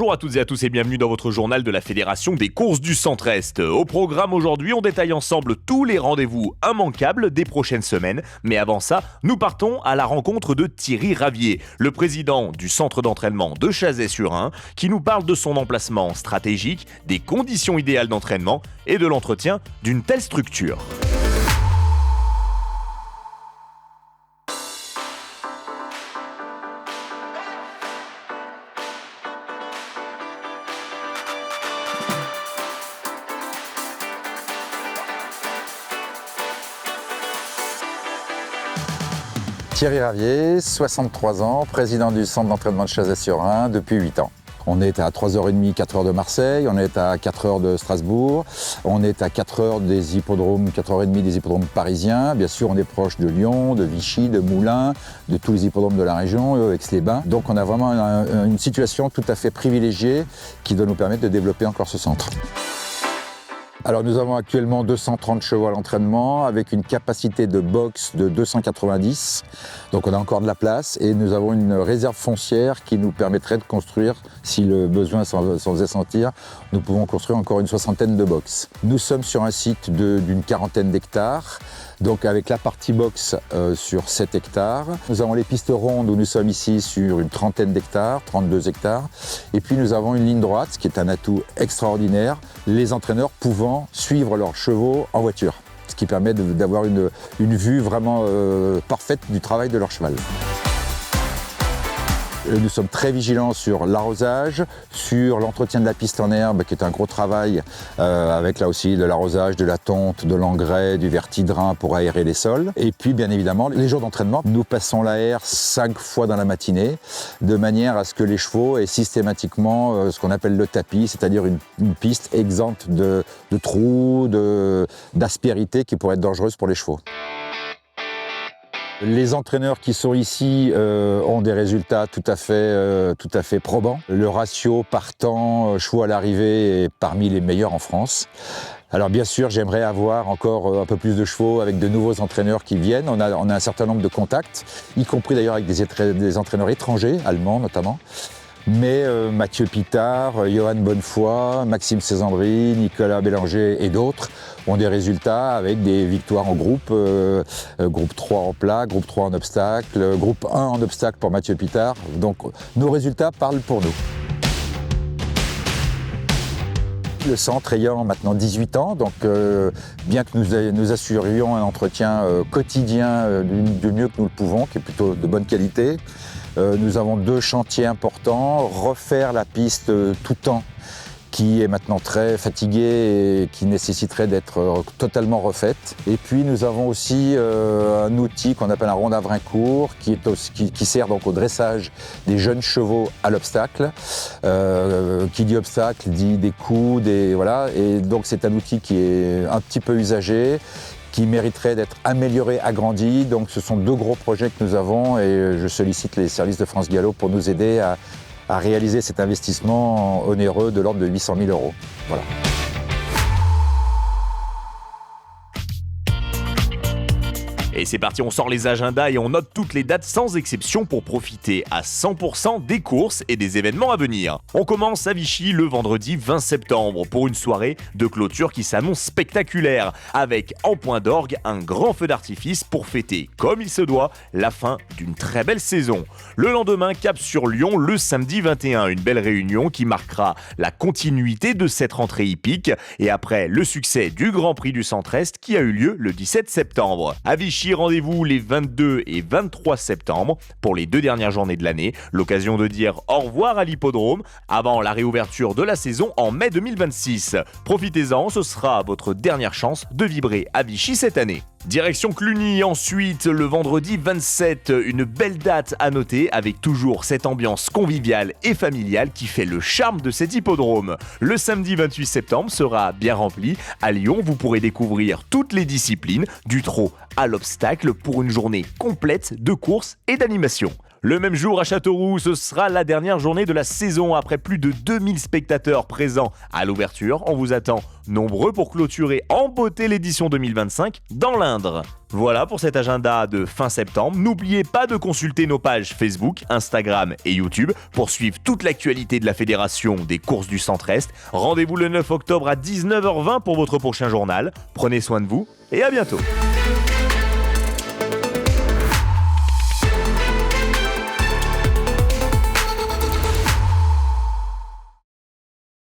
Bonjour à toutes et à tous et bienvenue dans votre journal de la Fédération des courses du Centre-Est. Au programme aujourd'hui, on détaille ensemble tous les rendez-vous immanquables des prochaines semaines. Mais avant ça, nous partons à la rencontre de Thierry Ravier, le président du centre d'entraînement de Chazay-sur-Ain, qui nous parle de son emplacement stratégique, des conditions idéales d'entraînement et de l'entretien d'une telle structure. Thierry Ravier, 63 ans, président du centre d'entraînement de Chazay-sur-Ain depuis 8 ans. On est à 3h30, 4h de Marseille, on est à 4h de Strasbourg, on est à 4h des hippodromes, 4h30 des hippodromes parisiens. Bien sûr, on est proche de Lyon, de Vichy, de Moulins, de tous les hippodromes de la région, Aix-les-Bains. Donc on a vraiment une situation tout à fait privilégiée qui doit nous permettre de développer encore ce centre. Alors nous avons actuellement 230 chevaux à l'entraînement avec une capacité de boxe de 290, donc on a encore de la place et nous avons une réserve foncière qui nous permettrait de construire, si le besoin s'en faisait sentir, nous pouvons construire encore une soixantaine de boxes. Nous sommes sur un site d'une quarantaine d'hectares, donc avec la partie boxe sur 7 hectares. Nous avons les pistes rondes où nous sommes ici sur une trentaine d'hectares, 32 hectares. Et puis nous avons une ligne droite, ce qui est un atout extraordinaire, les entraîneurs pouvant suivre leurs chevaux en voiture, ce qui permet d'avoir une vue vraiment parfaite du travail de leur cheval. Nous sommes très vigilants sur l'arrosage, sur l'entretien de la piste en herbe, qui est un gros travail, avec là aussi de l'arrosage, de la tonte, de l'engrais, du vertidrain pour aérer les sols. Et puis bien évidemment, les jours d'entraînement, nous passons l'air 5 fois dans la matinée, de manière à ce que les chevaux aient systématiquement ce qu'on appelle le tapis, c'est-à-dire une piste exempte de trous, d'aspérité qui pourrait être dangereuse pour les chevaux. Les entraîneurs qui sont ici ont des résultats tout à fait probants. Le ratio partant chevaux à l'arrivée est parmi les meilleurs en France. Alors bien sûr, j'aimerais avoir encore un peu plus de chevaux avec de nouveaux entraîneurs qui viennent. On a un certain nombre de contacts, y compris d'ailleurs avec des entraîneurs étrangers, allemands notamment. Mais Mathieu Pitard, Johan Bonnefoy, Maxime Césandry, Nicolas Bélanger et d'autres ont des résultats avec des victoires en groupe, groupe 3 en plat, groupe 3 en obstacle, groupe 1 en obstacle pour Mathieu Pitard. Donc nos résultats parlent pour nous. Le centre ayant maintenant 18 ans, donc bien que nous assurions un entretien quotidien du mieux que nous le pouvons, qui est plutôt de bonne qualité, nous avons 2 chantiers importants, refaire la piste tout temps qui est maintenant très fatiguée et qui nécessiterait d'être totalement refaite. Et puis nous avons aussi un outil qu'on appelle un rond d'Avrincourt qui sert donc au dressage des jeunes chevaux à l'obstacle. Qui dit obstacle dit des coups, voilà. Et donc c'est un outil qui est un petit peu usagé, qui mériterait d'être amélioré, agrandi. Donc ce sont 2 gros projets que nous avons et je sollicite les services de France Gallo pour nous aider à réaliser cet investissement onéreux de l'ordre de 800 000 €. Voilà. Et c'est parti, on sort les agendas et on note toutes les dates sans exception pour profiter à 100% des courses et des événements à venir. On commence à Vichy le vendredi 20 septembre pour une soirée de clôture qui s'annonce spectaculaire, avec en point d'orgue un grand feu d'artifice pour fêter, comme il se doit, la fin d'une très belle saison. Le lendemain, cap sur Lyon le samedi 21, une belle réunion qui marquera la continuité de cette rentrée hippique et après le succès du Grand Prix du Centre-Est qui a eu lieu le 17 septembre. À Vichy, rendez-vous les 22 et 23 septembre pour les 2 dernières journées de l'année. L'occasion de dire au revoir à l'hippodrome avant la réouverture de la saison en mai 2026. Profitez-en, ce sera votre dernière chance de vibrer à Vichy cette année. Direction Cluny ensuite, le vendredi 27, une belle date à noter avec toujours cette ambiance conviviale et familiale qui fait le charme de cet hippodrome. Le samedi 28 septembre sera bien rempli. À Lyon, vous pourrez découvrir toutes les disciplines, du trot à l'obstacle pour une journée complète de courses et d'animation. Le même jour à Châteauroux, ce sera la dernière journée de la saison après plus de 2000 spectateurs présents à l'ouverture. On vous attend nombreux pour clôturer en beauté l'édition 2025 dans l'Indre. Voilà pour cet agenda de fin septembre. N'oubliez pas de consulter nos pages Facebook, Instagram et YouTube pour suivre toute l'actualité de la Fédération des courses du Centre-Est. Rendez-vous le 9 octobre à 19h20 pour votre prochain journal. Prenez soin de vous et à bientôt.